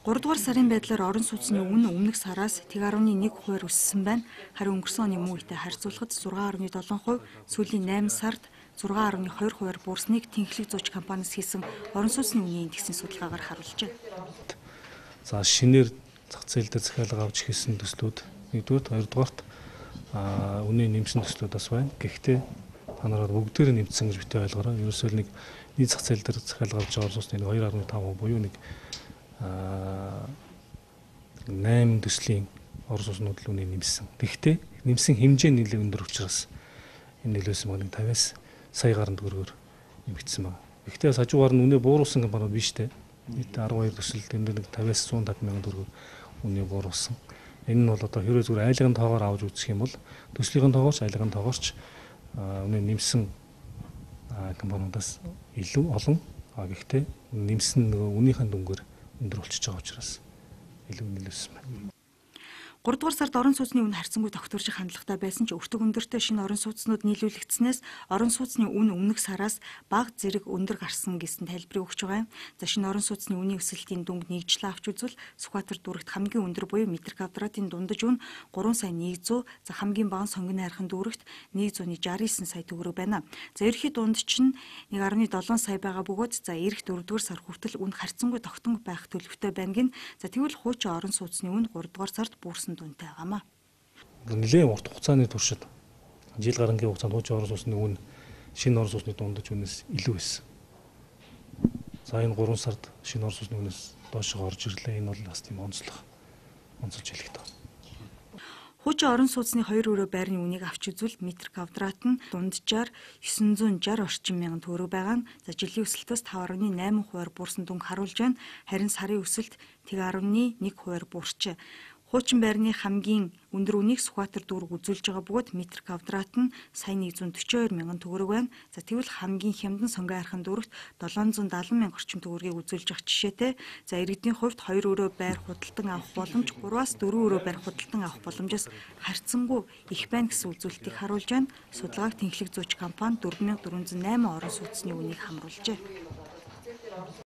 3 дугаар сарын байдлаар орон сууцны өмнө өмнөх сараас 1.1% өссөн байна. Харин өнгөрсөн оны мөн үетэй харьцуулахад 6.7%, сүүлийн 8 сард 6.2% буурсныг Тэнхлэг зууч компаниас хийсэн орон сууцны үнийн индексийн судалгаагаар харуулжээ. За шинээр зах зээл дээр захиалга авч хийсэн төслүүд нэгдүгээр, хоёрдугаарт үнийн нэмсэн төслүүд бас байна. Гэхдээ та нараар бүгдээр нэмсэн гэж битээ ойлгоорой. Ерөөсөө нэг нийт зах зээл дээр захиалга авч байгаа орон сууцны 2.5% буюу нэг 8 төслийн орон сууцнууд л үнийн нэмсэн. Гэхдээ нэмсэн хэмжээ нэлээд өндөр учраас энэ нөлөөсөн баг 50-аас сая гаруй төгрөгөөр нэмэгдсэн байна. Гэхдээ бас хажуугаар нь үнэ бууруулсан компаниуд биш дээ. Нийт 12 төсөл тэмдэг нэг 50-аас 150 мянган төгрөгөөр үнэ бууруулсан. Энэ нь бол одоо хэрвээ зүгээр айлгын тоогоор авч үзэх юм бол төслийн тоогоорч айлгын тоогоорч үнэ нэмсэн компаниудаас илүү олон. Гэхдээ нэмсэн нөгөө үнийхэн дүнгээр өндөр болчихж байгаа учраас илүү нөлөөсөн байна. 3 дугаар сард орон сууцны үн харьцангуй тогтворжих хандлагатай байсан ч өртөг өндөртэй шинэ орон сууцнууд нийлүүлэгдснээс орон сууцны үн өмнөх сараас бага зэрэг өндөр гарсан гэсэн тайлбарыг өгч байгаа юм. За шинэ орон сууцны үнийн өсөлтийн дүнг нэгжлээ авч үзвэл Сүхбаатар дүүрэгт хамгийн өндөр буюу метр квадратын дундаж үн 3,100, за хамгийн бага Сонгон найрхан дүүрэгт 169 сая төгрөг байна. За ерөнхий дундч нь 1.7 сая байгаа бөгөөд за ирэх 4 дугаар сар хүртэл үн харьцангуй тогтмол байх төлөвтэй байна гин. За тэгвэл хуучин орон сууцны үн 3 дугаар сард буурсан дүнтэй гамаа. Нэлээд урт хугацааны туршид жил гарангийн хугацаанд хуучин орон сууцны үн шинэ орон сууцны дундаж үнээс илүү байсан. За энэ 3 сард шинэ орон сууцны үнээс доошоо орж ирлээ. Энэ бол бас тийм онцлож хэлэх таа. Хуучин орон сууцны 2 өрөө байрны үнийг авч үзвэл метр квадрат нь дунджаар 960 орчим мянган төгрөг байгаа нь за жилийн өсөлтөөс 5.8% буурсан дүнг харуулж байна. Харин сарын өсөлт 1.1% буурчээ. Хуучин байрны хамгийн өндөр үнийг Сүхбаатар дүүрэг үзүүлж байгаа бөгөөд метр квадрат нь сая 142 мянган төгрөг байна. За тэгвэл хамгийн хямдан Сонгон найрхан дүүрэгт 770 мянга орчим төгрөгийг үзүүлж байгаа жишээтэй. За иргэдийн хувьд 2 өрөө байр худалдан авах боломж 3-аас 4 өрөө байр худалдан авах боломжоос харьцангуй их байна гэсэн үзүүлэлтийг харуулж байна. Судалгааг Тэнхлэг зууч компани 4408 орон сууцны үнийг хамруулжээ.